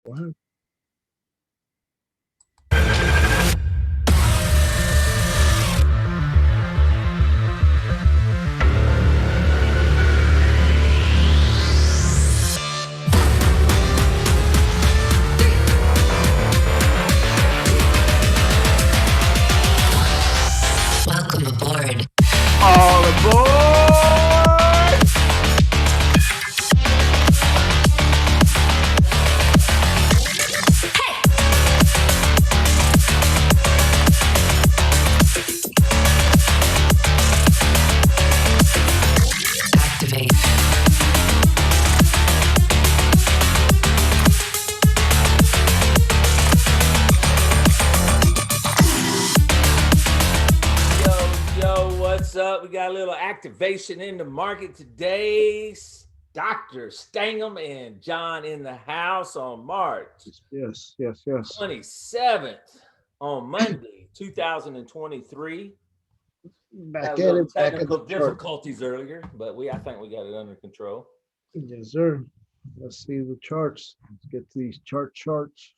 Go ahead. Welcome aboard. All aboard! Activate. Yo, what's up? We got a little activation in the market today. Dr. Stangham and John in the house on March Yes. 27th on Monday, 2023. Had Back a at little it, back at the technical chart. difficulties earlier, but I think we got it under control. Yes, sir. Let's see the charts. Let's get to these charts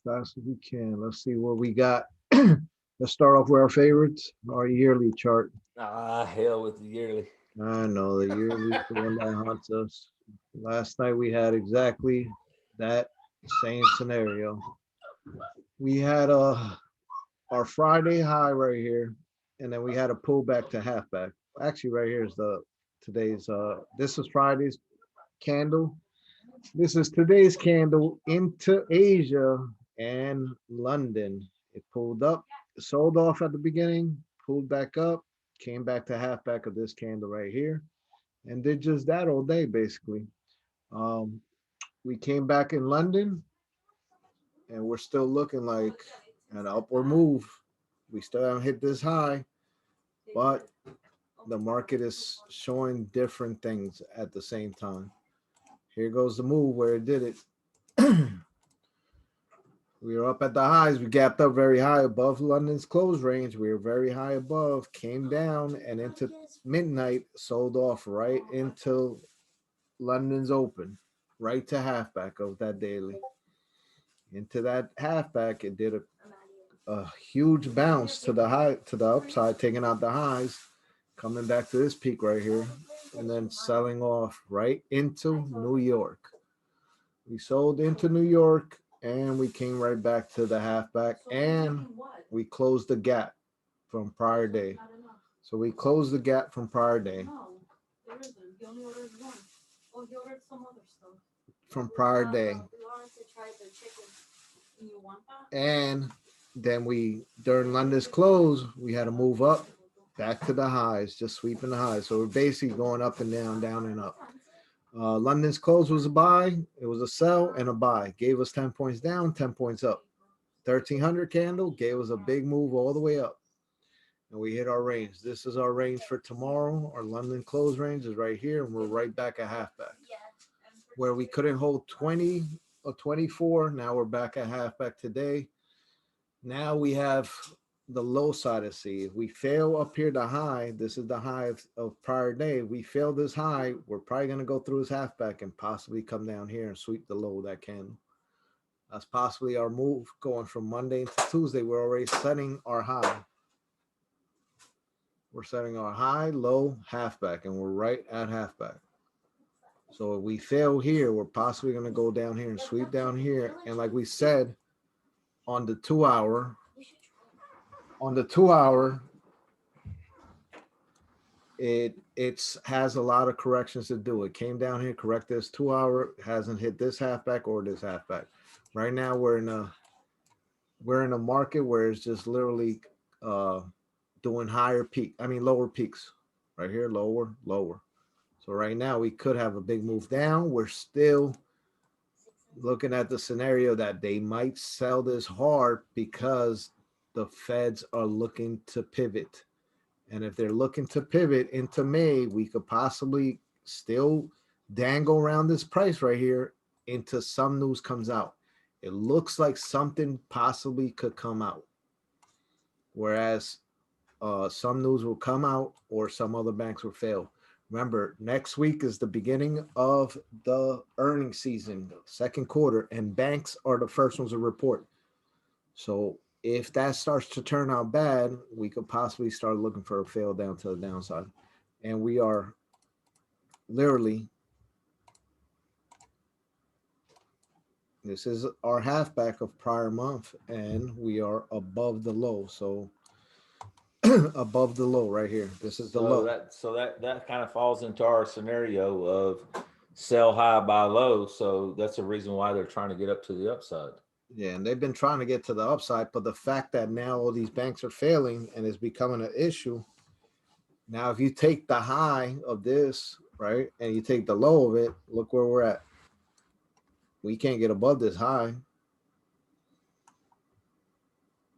fast as we can. Let's see what we got. Let's start off with our favorites, our yearly chart. Hell with the yearly. I know the yearly is the one that haunts us. Last night we had exactly that same scenario. We had our Friday high right here, and then we had a pullback to halfback. Actually, right here is the today's this is Friday's candle. This is today's candle into Asia and London. It pulled up, sold off at the beginning, pulled back up, came back to halfback of this candle right here, and did just that all day basically. Um, we came back in London, and we're still looking like an upward move. We still haven't hit this high, but the market is showing different things at the same time. Here goes the move where it did it. We were up at the highs. We gapped up very high above London's close range. We were very high above, came down and into midnight, sold off right into London's open, right to halfback of that daily. Into that halfback, it did a huge bounce to the high, to the upside, taking out the highs, coming back to this peak right here, and then selling off right into New York. We sold into New York and we came right back to the halfback and we closed the gap from prior day. So we closed the gap from prior day. From prior day. And then we, during London's close, we had to move up back to the highs, just sweeping the highs. So we're basically going up and down and up. London's close was a buy. It was a sell and a buy. Gave us 10 points down, 10 points up. 1300 candle gave us a big move all the way up. And we hit our range. This is our range for tomorrow. Our London close range is right here, and we're right back at halfback. Where we couldn't hold 20 or 24, now we're back at halfback today. Now we have the low side of C. If we fail up here the high, this is the high of prior day. We fail this high, we're probably going to go through his halfback and possibly come down here and sweep the low of that candle. That's possibly our move going from Monday into Tuesday. We're already setting our high. We're setting our high, low, halfback, and we're right at halfback. So if we fail here, we're possibly going to go down here and sweep down here. And like we said, on the 2 hour, it has a lot of corrections to do. It came down here, correct this 2 hour, hasn't hit this halfback or this halfback. Right now we're in a market where it's just literally doing lower peaks. Right here, lower. So right now we could have a big move down. We're still looking at the scenario that they might sell this hard because the feds are looking to pivot. And if they're looking to pivot into May, we could possibly still dangle around this price right here until some news comes out. It looks like something possibly could come out. Whereas some news will come out or some other banks will fail. Remember, next week is the beginning of the earnings season, second quarter, and banks are the first ones to report. So if that starts to turn out bad, we could possibly start looking for a fail down to the downside. And we are literally, this is our halfback of prior month, and we are above the low. So above the low right here. This is the low. That kind of falls into our scenario of sell high, buy low. So that's the reason why they're trying to get up to the upside. Yeah, and they've been trying to get to the upside, but the fact that now all these banks are failing and it's becoming an issue. Now, if you take the high of this, right, and you take the low of it, look where we're at. We can't get above this high.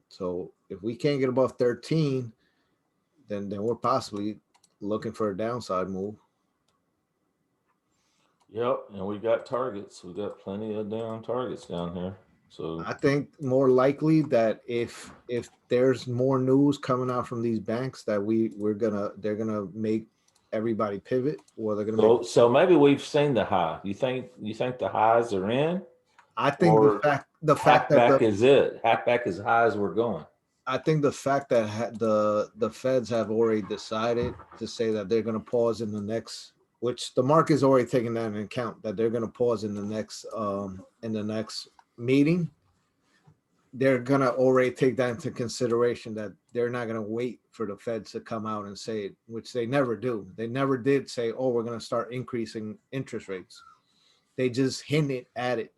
So if we can't get above 13, then we're possibly looking for a downside move. Yep, and we got targets. We got plenty of down targets down here. So I think more likely that if there's more news coming out from these banks that they're gonna make everybody pivot, or they're gonna make. so maybe we've seen the high. You think the highs are in, I think or the fact half that back is it? Half back as high as we're going. I think the fact that the Feds have already decided to say that they're going to pause in the next, which the market is already taking that into account, that they're going to pause in the next meeting. They're going to already take that into consideration, that they're not going to wait for the Feds to come out and say it, which they never do. They never did say, "Oh, we're going to start increasing interest rates." They just hinted at it,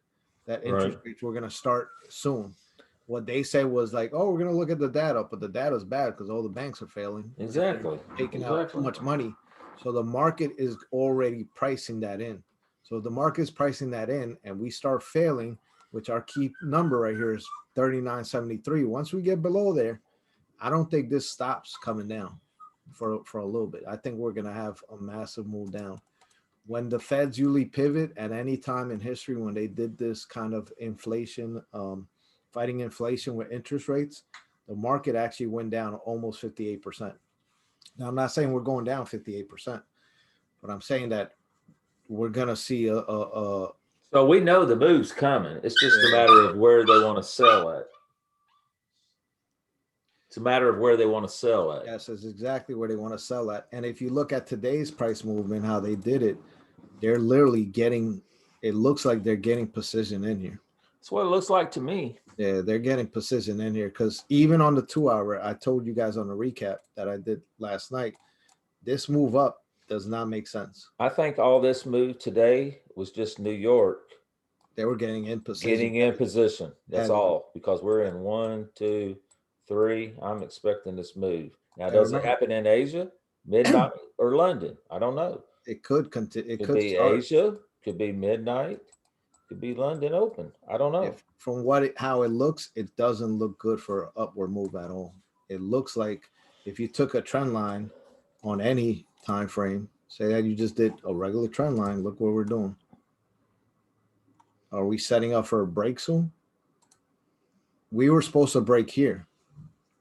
that interest Right. rates were going to start soon. What they said was like, "Oh, we're going to look at the data," but the data's bad because all the banks are failing, Exactly. taking out too Exactly. much money. So the market is already pricing that in. So the market is pricing that in, and we start failing, which our key number right here is 39.73. Once we get below there, I don't think this stops coming down for a little bit. I think we're going to have a massive move down. When the Feds usually pivot at any time in history, when they did this kind of inflation, fighting inflation with interest rates, the market actually went down almost 58%. Now, I'm not saying we're going down 58%, but I'm saying that we're going to see a So we know the move's coming. It's just a matter of where they want to sell at. It's a matter of where they want to sell at. yes, is exactly where they want to sell at. And if you look at today's price movement, how they did it, they're literally getting, it looks like they're getting precision in here. That's what it looks like to me. Yeah, they're getting precision in here because even on the 2 hour, I told you guys on the recap that I did last night, this move up does not make sense. I think all this move today was just New York They were getting in precision. getting in position. That's Heavy. all. Because we're in 1, 2, 3. I'm expecting this move. Now, And does it remember, happen in Asia, midnight, or London? I don't know. it could continue. It Could could be start. Asia, could be midnight, could be London open. I don't know. If from how it looks, it doesn't look good for an upward move at all. It looks like if you took a trend line on any time frame, say that you just did a regular trend line, look what we're doing. Are we setting up for a break soon? We were supposed to break here.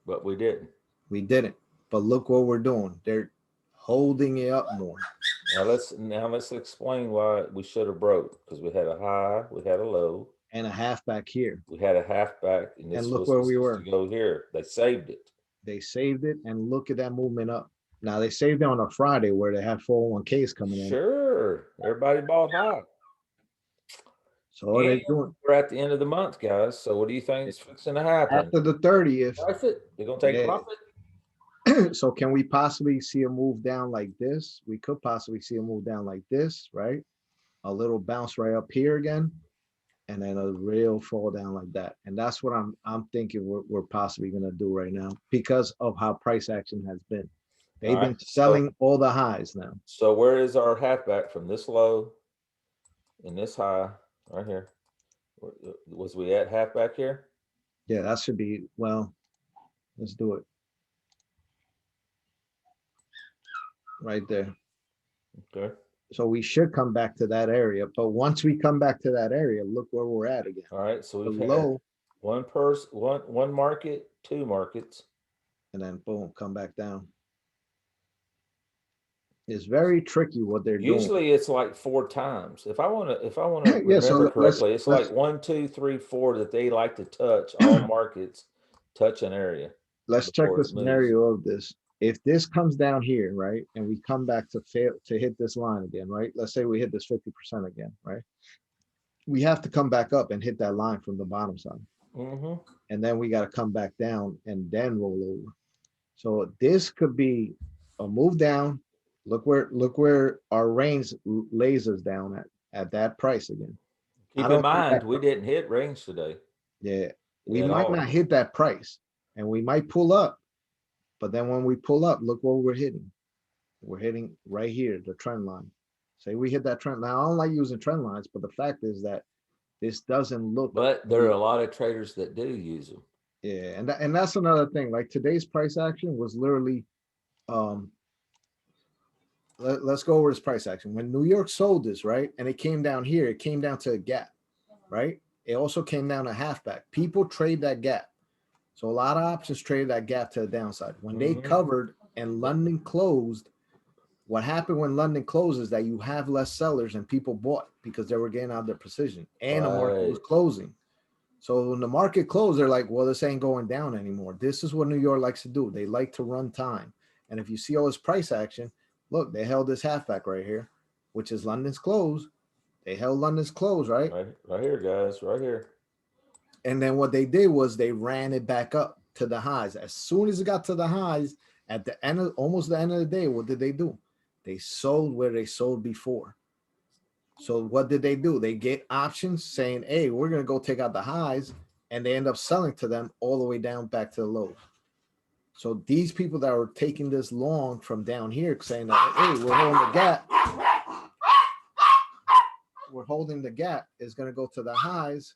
But we didn't. We didn't. But look what we're doing. They're holding it up more. Now let's explain why we should have broke, because we had a high, we had a low, And a half back here. we had a half back, and this And look was where we supposed to were. go here. They saved it. They saved it, and look at that movement up. Now they saved it on a Friday where they had 401ks coming in. Sure, everybody bought high. So what are And they doing? we're at the end of the month, guys. So what do you think is fixing to happen? After the 30th, Profit? They're gonna take yeah. profit? So can we possibly see a move down like this? We could possibly see a move down like this, right? A little bounce right up here again, and then a real fall down like that. And that's what I'm thinking we're possibly gonna do right now because of how price action has been. They've All been right. selling all the highs now. So where is our half back from this low and this high right here? Was we at half back here? Yeah, that should be, well, let's do it. Right there. Okay. So we should come back to that area. But once we come back to that area, look where we're at again. All right. So The we've had low, one market, two markets. and then boom, come back down. It's very tricky what they're doing. Usually it's like 4 times. If I want to Yeah, so remember let's correctly, it's let's like 1, 2, 3, 4 that they like to touch. All markets touch an area let's check before the it moves. scenario of this. If this comes down here, right, and we come back to fail to hit this line again, right? Let's say we hit this 50% again, right? We have to come back up and hit that line from the bottom side. Hmm. And then we got to come back down and then roll over. So this could be a move down. Look where our range lays us down at that price again. I Keep in don't think mind, that we didn't hit range today yeah, we at might not all. hit that price and we might pull up, but then when we pull up, look what we're hitting. We're hitting right here, the trend line. Say we hit that trend. Now I don't like using trend lines, but the fact is that this doesn't look But there are a lot of traders that do use them. yeah, and that's another thing. Like today's price action was literally um let's go over this price action. When New York sold this, right? And it came down here, it came down to a gap, right? It also came down a halfback. People trade that gap. So a lot of options traded that gap to the downside. When they Hmm. covered and London closed, what happened when London closes that you have less sellers and people bought because they were getting out of their position and the market was Right. closing. So when the market closed, they're like, well, this ain't going down anymore. This is what New York likes to do. They like to run time. And if you see all this price action, look, they held this halfback right here, which is London's close. They held London's close, right? Right here, guys. Right here. And then what they did was they ran it back up to the highs. As soon as it got to the highs, at the end of almost the end of the day, what did they do? They sold where they sold before. So what did they do? They get options saying, hey, we're going to go take out the highs, and they end up selling to them all the way down back to the lows. So these people that were taking this long from down here saying that, hey, we're holding the gap is going to go to the highs.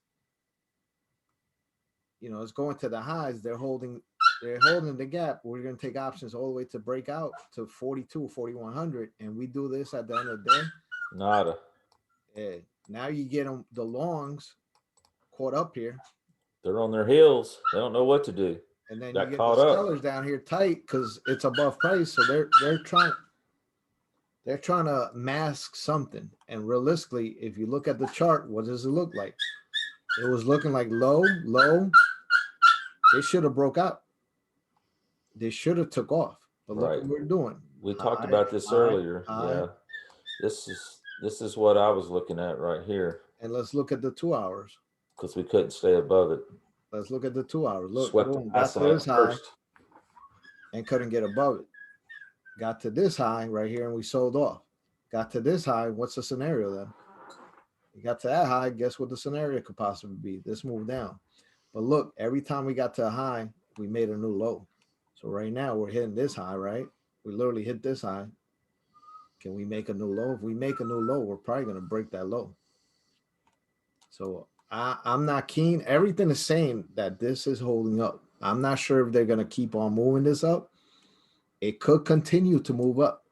You know, it's going to the highs. They're holding the gap. We're going to take options all the way to break out to 42, 4100. And we do this at the end of the day. Nada. Now you get them, the longs caught up here. They're on their heels. They don't know what to do. And then you Got get the caught up. sellers down here tight because it's above price. So they're trying to mask something. And realistically, if you look at the chart, what does it look like? It was looking like low. They should have broke out. They should have took off. But look Right. what we're doing. We talked High, about this high, earlier. high. Yeah. This is what I was looking at right here And let's look at the 2 hours. because we couldn't stay above it. Let's look at the 2 hours. Look, Swept the boom, high got to side this high first. and couldn't get above it. Got to this high right here and we sold off. Got to this high. What's the scenario then? You got to that high. Guess what the scenario could possibly be? This move down. But look, every time we got to a high, we made a new low. So right now we're hitting this high, right? We literally hit this high. Can we make a new low? If we make a new low, we're probably going to break that low. So I'm not keen. Everything is saying that this is holding up. I'm not sure if they're going to keep on moving this up. It could continue to move up.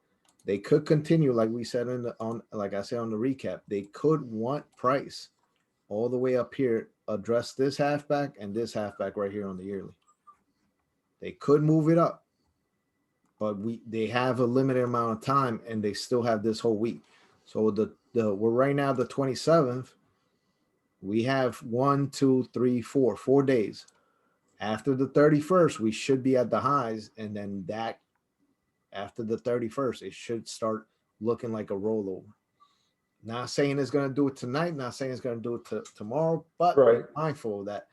They could continue, like we said like I said on the recap, they could want price all the way up here, address this halfback and this halfback right here on the yearly. They could move it up, but they have a limited amount of time and they still have this whole week. So we're right now the 27th. We have 1, 2, 3, 4 days. After the 31st, we should be at the highs, and then that after the 31st, it should start looking like a rollover. Not saying it's going to do it tonight, not saying it's going to do it tomorrow, but Right. be mindful that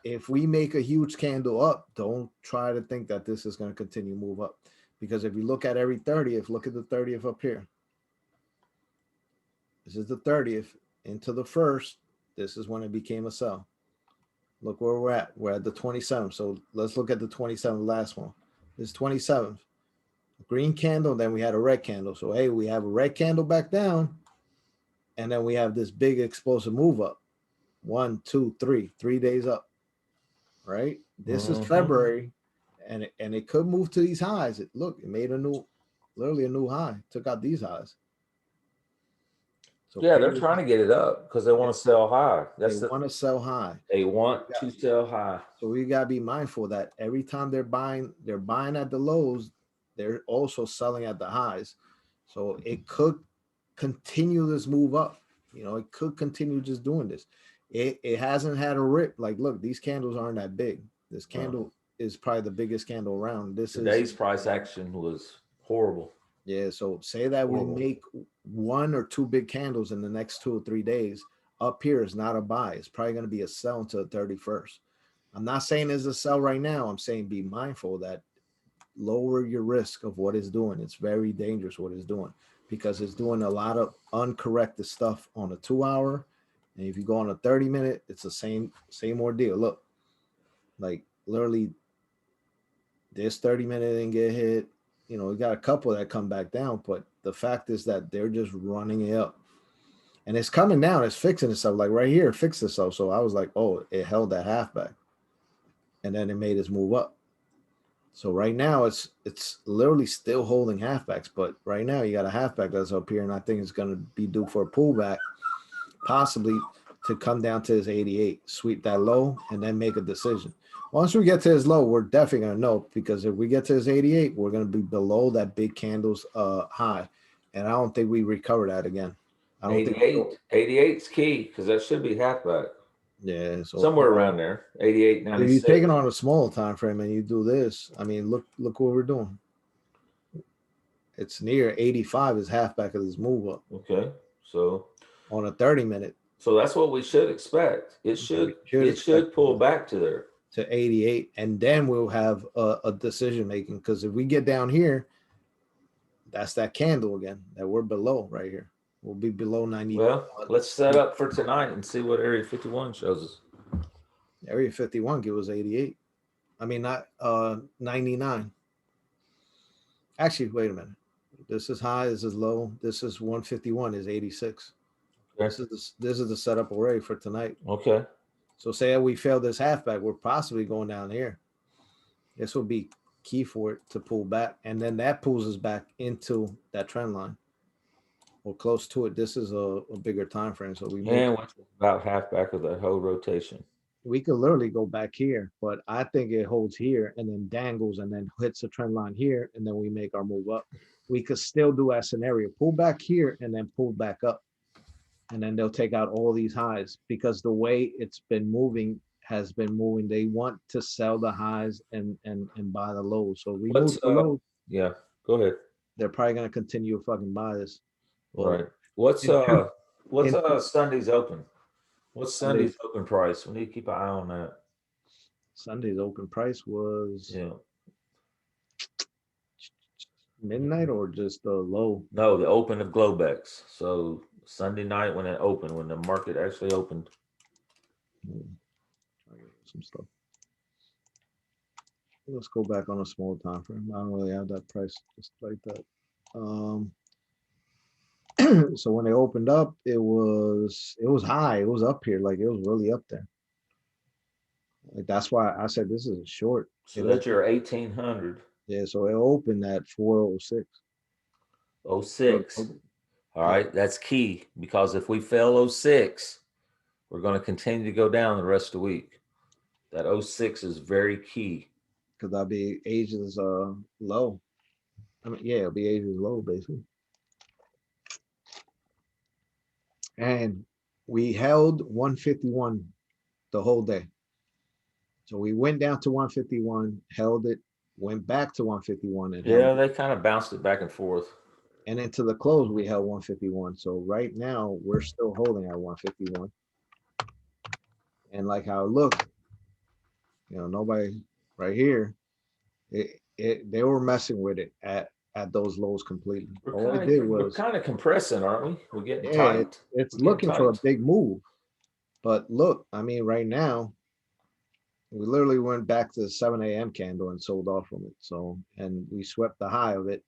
if we make a huge candle up, don't try to think that this is going to continue to move up. Because if you look at every 30th, look at the 30th up here. This is the 30th into the first. This is when it became a sell. Look where we're at. We're at the 27th. So let's look at the 27th last one. This 27th. Green candle, then we had a red candle. So hey, we have a red candle back down, and then we have this big explosive move up. 1, 2, 3 days up. Right? This is February, and it could move to these highs. It made literally a new high. Took out these highs. So Yeah, they're trying to get it up because they want to sell high. They want to sell high. They want to sell high. So we gotta be mindful that every time they're buying at the lows, they're also selling at the highs. So it could continue this move up. It could continue just doing this. It hasn't had a rip. Like, look, these candles aren't that big. This candle is probably the biggest candle around. This is Today's price action was horrible. Yeah. So say that we Horrible. make one or two big candles in the next 2 or 3 days. Up here is not a buy. It's probably going to be a sell until the 31st. I'm not saying it's a sell right now. I'm saying be mindful that lower your risk of what it's doing. It's very dangerous what it's doing because it's doing a lot of uncorrected stuff on a 2 hour. And if you go on a 30 minute, it's the same ordeal. Look, like literally this 30 minute didn't get hit. We got a couple that come back down, but the fact is that they're just running it up. And it's coming down, it's fixing itself. Like right here, it fixed itself. So I was like, oh, it held that half back. And then it made its move up. So right now it's literally still holding halfbacks, but right now you got a halfback that's up here, and I think it's going to be due for a pullback, possibly to come down to his 88, sweep that low, and then make a decision. Once we get to his low, we're definitely going to know, because if we get to his 88, we're going to be below that big candle's high, and I don't think we recover that again. I don't 88, 88 is key because that should be halfback. Yeah, so Somewhere around there, 88, if you 96. take it on a smaller time frame and you do this, I mean, look what we're doing. It's near 85 is halfback of this move up. Okay, so On a 30 minute. So that's what we should expect. It should pull back to there. To 88, and then we'll have a decision making, because if we get down here, that's that candle again that we're below right here. We'll be below 90. Well, let's set up for tonight and see what Area 51 shows us. Area 51 give us 88. I mean, not 99. Actually, wait a minute. This is high, this is low. This is 151 is 86. Okay. This is the setup already for tonight. Okay. So say we fail this halfback, we're possibly going down here. This will be key for it to pull back, and then that pulls us back into that trend line or close to it. This is a bigger time frame, so we about halfback of that whole rotation. We could literally go back here, but I think it holds here and then dangles and then hits the trend line here, and then we make our move up. We could still do that scenario, pull back here and then pull back up, and then they'll take out all these highs, because the way it's been moving has been moving. They want to sell the highs and buy the lows. So we move the lows. Yeah, go ahead. They're probably going to continue to fucking buy this. Well, right. What's Sunday's open? What's Sunday's open price? We need to keep an eye on that. Sunday's open price was midnight or just the low? No, the open of Globex. So Sunday night when it opened, when the market actually opened. Some stuff. Let's go back on a small time frame. I don't really have that price just like that. So when they opened up, it was high. It was up here, like it was really up there. Like that's why I said this is a short. So that's your 1800. Yeah, so it opened at 406. 06. All right, that's key, because if we fail 06, we're going to continue to go down the rest of the week. That 06 is very key. Because that'll be Asia's low. I mean, yeah, it'll be Asia's low, basically. And we held 151 the whole day. So we went down to 151, held it, went back to 151. And they kind of bounced it back and forth. And into the close, we held 151. So right now, we're still holding at 151. And like how it looked, nobody right here, they were messing with it at those lows completely. We're kind of compressing, aren't we? We're getting tight. It's looking for a big move. But look, I mean, right now, we literally went back to the 7 a.m. candle and sold off from it. So, and we swept the high of it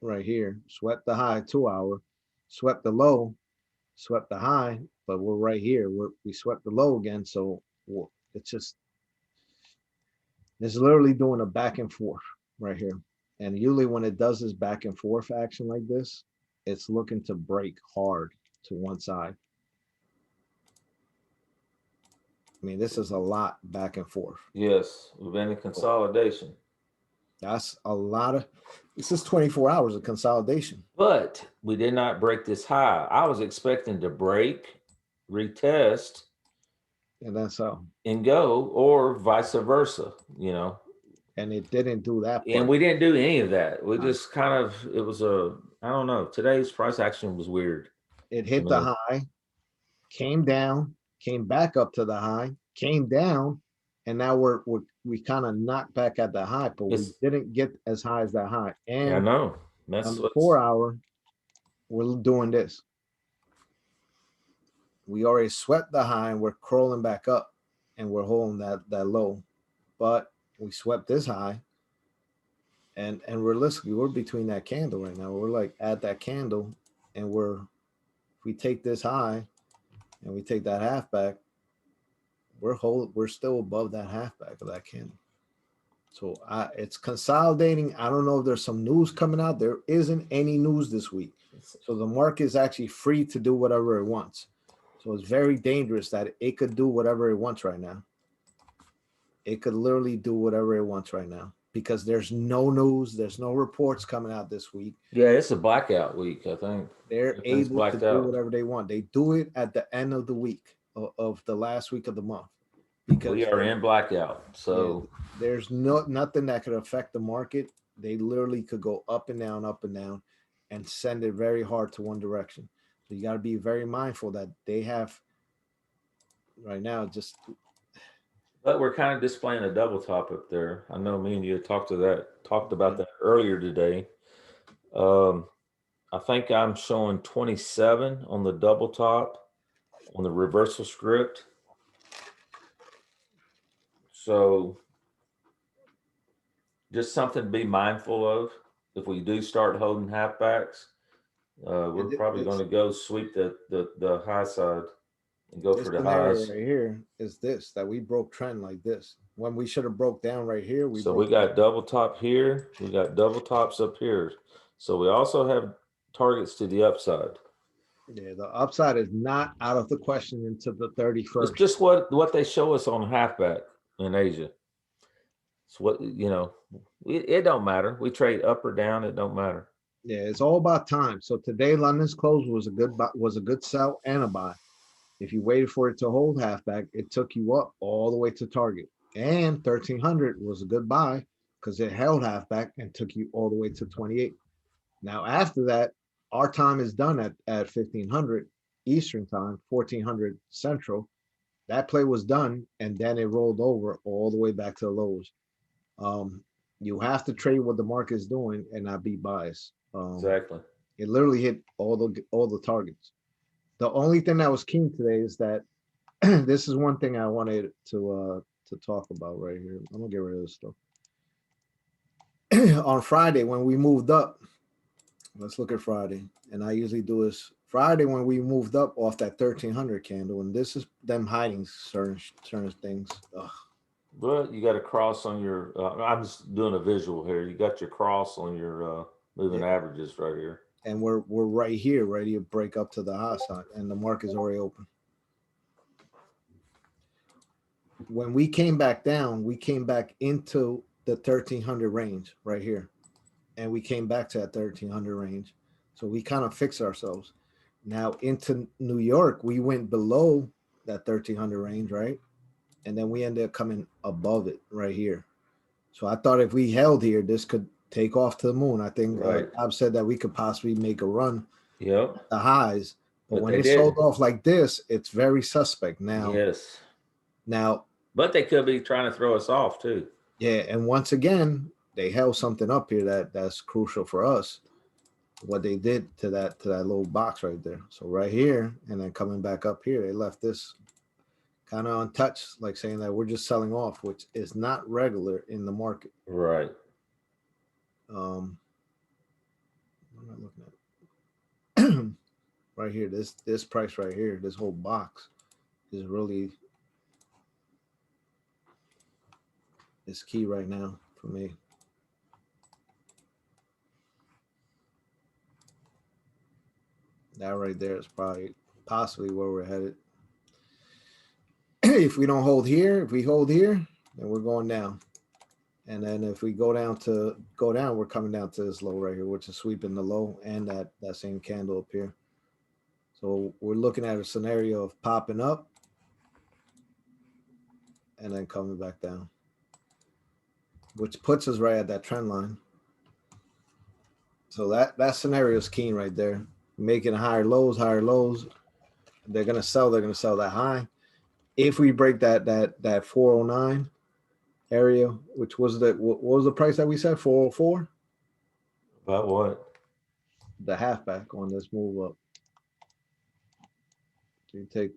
right here, swept the high 2 hour, swept the low, swept the high, but we're right here. We swept the low again. So it's literally doing a back and forth right here. And usually when it does this back and forth action like this, it's looking to break hard to one side. I mean, this is a lot back and forth. Yes, we've been in consolidation. That's a lot of. This is 24 hours of consolidation. But we did not break this high. I was expecting to break, retest, And that's how. and go, or vice versa, you know. And it didn't do that And part. we didn't do any of that. We Right. just kind of, it was a, I don't know. Today's price action was weird It to hit the me. high, came down, came back up to the high, came down, and now we kind of knocked back at the high, but we It's, didn't get as high as that high. yeah, I And know. on That's the what's 4 hour, we're doing this. We already swept the high and we're crawling back up and we're holding that low. But we swept this high and realistically we're between that candle right now. We're like at that candle and if we take this high and we take that half back, we're still above that half back of that candle. So it's consolidating. I don't know if there's some news coming out. There isn't any news this week. So the market is actually free to do whatever it wants. So it's very dangerous that it could do whatever it wants right now. It could literally do whatever it wants right now because there's no news, there's no reports coming out this week. yeah, it's a blackout week, I think. They're Everything's able to blacked do out. whatever they want. They do it at the end of the week of the last week of the month because We are in blackout. yeah, So there's nothing that could affect the market. They literally could go up and down, and send it very hard to one direction. So you got to be very mindful that they have right now just but we're kind of displaying a double top up there. I know me and you talked about that earlier today. Um, I think I'm showing 27 on the double top on the reversal script. So just something to be mindful of. If we do start holding halfbacks, we're probably going to go sweep the high side and go this for the scenario highs. right here is this that we broke trend like this when we should have broke down right here. We So broke we got double top here. We got double tops up here. So we also have targets to the upside. yeah, the upside is not out of the question until the It's 31st. just what they show us on halfback in Asia. It's what it don't matter. We trade up or down. It don't matter. Yeah, it's all about time. So today London's close was a good sell and a buy. If you waited for it to hold halfback, it took you up all the way to target. And 1300 was a good buy because it held halfback and took you all the way to 28. Now after that, our time is done at 1500 Eastern time, 1400 Central. That play was done, and then it rolled over all the way back to the lows. Um, you have to trade what the market is doing and not be biased. Exactly. It literally hit all the targets. The only thing that was keen today is that this is one thing I wanted to talk about right here. I'm gonna get rid of this stuff. On Friday when we moved up, let's look at Friday. And I usually do this Friday when we moved up off that 1300 candle, and this is them hiding certain things. Ugh. But you got a cross on your. I'm just doing a visual here. You got your cross on your moving Yeah. averages right here. And we're right here, ready to break up to the high side, and the market's already open. When we came back down, we came back into the 1300 range right here, and we came back to that 1300 range. So we kind of fixed ourselves. Now into New York, we went below that 1300 range, right? And then we ended up coming above it right here. So I thought if we held here, this could take off to the moon. I think Right. Bob said that we could possibly make a run Yep. at the highs. But But when they it sold didn't. off like this, it's very suspect. Yes. Now, But they could be trying to throw us off too. yeah, and once again, they held something up here that's crucial for us. What they did to that little box right there. So right here, and then coming back up here, they left this kind of untouched, like saying that we're just selling off, which is not regular in the market. Right. What am I looking at? Right here, this price right here, this whole box is really is key right now for me. That right there is probably possibly where we're headed. If we don't hold here, if we hold here, then we're going down. And then if we go down, we're coming down to this low right here, which is sweeping the low and that same candle up here. So we're looking at a scenario of popping up and then coming back down, which puts us right at that trend line. So that scenario is keen right there, making higher lows. They're gonna sell that high. If we break that 409 area, which was what was the price that we said, 404? About what? The halfback on this move up. So you take.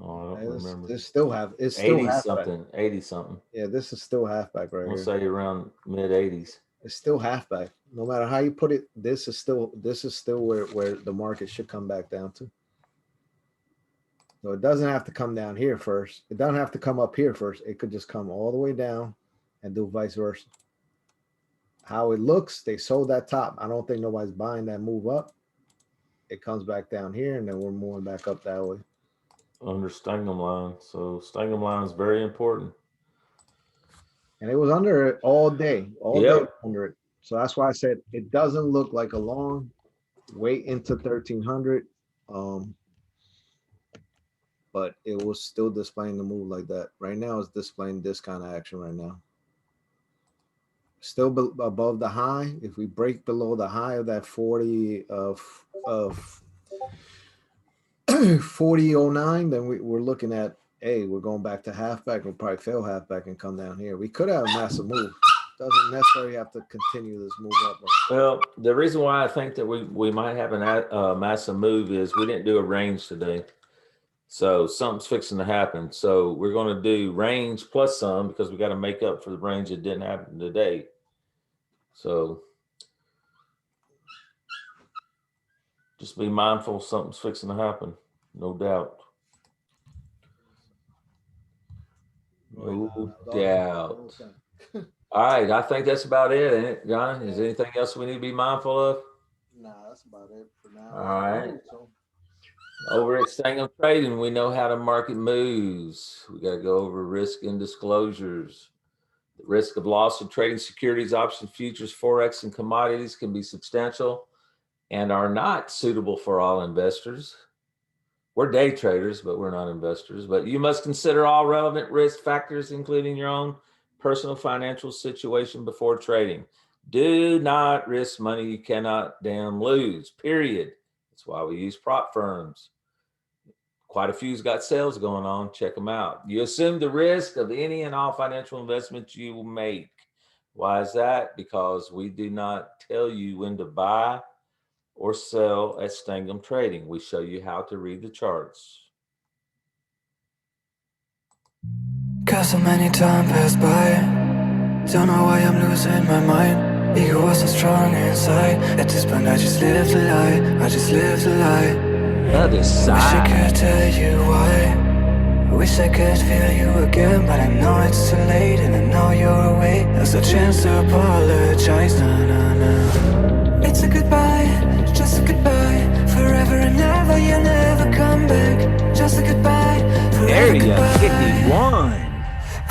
Oh, I don't remember. It's still 80 halfback. something, 80 something. Yeah, this is still halfback right We'll here. say around mid 80s. It's still halfback. No matter how you put it, this is still where the market should come back down to. So it doesn't have to come down here first. It doesn't have to come up here first. It could just come all the way down and do vice versa. How it looks, they sold that top. I don't think nobody's buying that move up. It comes back down here, and then we're moving back up that way. Under Stangam line. So Stangam line is very important. And it was under it all day. All day under it. So that's why I said it doesn't look like a long wait into 1300. But it was still displaying the move like that. Right now, it's displaying this kind of action right now. Still above the high. If we break below the high of that 4009, then we're looking at, we're going back to halfback. We'll probably fail halfback and come down here. We could have a massive move. Doesn't necessarily have to continue this move up. Well, the reason why I think that we might have a massive move is we didn't do a range today. So something's fixing to happen. So we're going to do range plus some because we got to make up for the range that didn't happen today. So just be mindful something's fixing to happen. No doubt. No doubt. All right. I think that's about it, ain't it, John? Is there anything else we need to be mindful of? Nah, that's about it for now. All right. Over at Stangam Trading, we know how the market moves. We got to go over risk and disclosures. The risk of loss of trading securities, options, futures, forex, and commodities can be substantial and are not suitable for all investors. We're day traders, but we're not investors. But you must consider all relevant risk factors, including your own personal financial situation before trading. Do not risk money you cannot damn lose, period. That's why we use prop firms. Quite a few's got sales going on. Check them out. You assume the risk of any and all financial investments you will make. Why is that? Because we do not tell you when to buy or sell at Stangam Trading. We show you how to read the charts. Cause so many time passed by. Don't know why I'm losing my mind. Ego was so strong inside. At this point I just lived a lie. I just lived a lie. Other side. Wish I could tell you why. Wish I could feel you again, but I know it's too late, and I know you're away. There's a chance to apologize. Nah, nah, nah. It's a goodbye, just a goodbye. Forever and ever, you'll never come back. Just a goodbye, forever. Area goodbye. 51.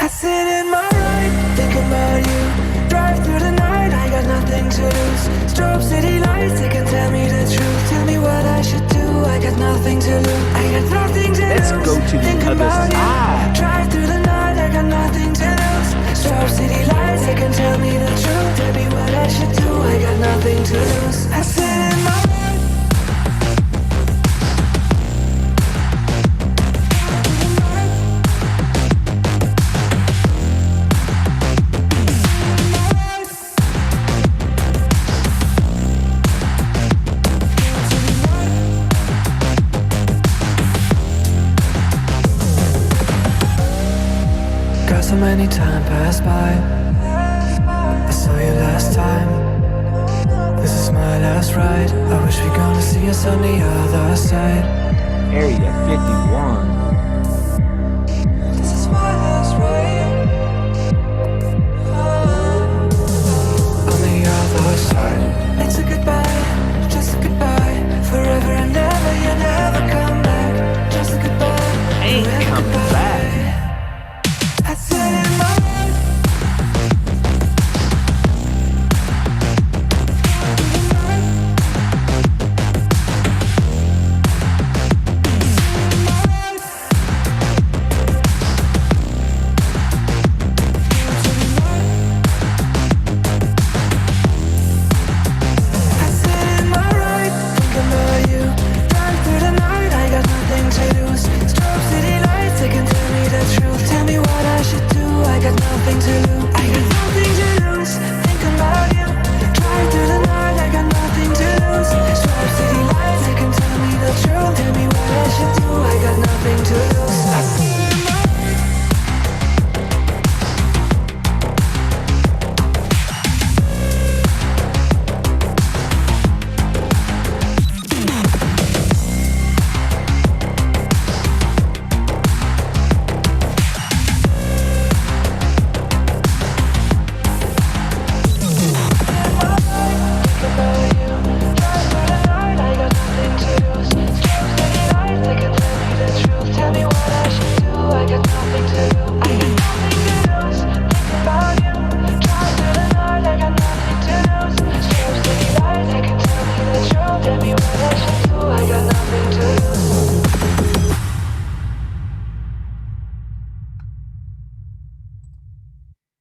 I sit in my ride, think about you. Drive through the night, I got nothing to lose. Strobe city lights, they can tell me the truth. Tell me what I should do, I got nothing to lose. I got nothing to Let's lose. go to the Think other about side. you. Drive through the night, I got nothing to lose. Strobe city lights, they can tell me the truth. Tell me what I should do, I got nothing to lose. I sit in my ride. So many time passed by. I saw you last time. This is my last ride. I wish we're gonna see us on the other side. Area 51. This is my last ride. On the other side. It's a goodbye, just a goodbye. Forever and ever, you never come back. Just a goodbye. Ain't coming back.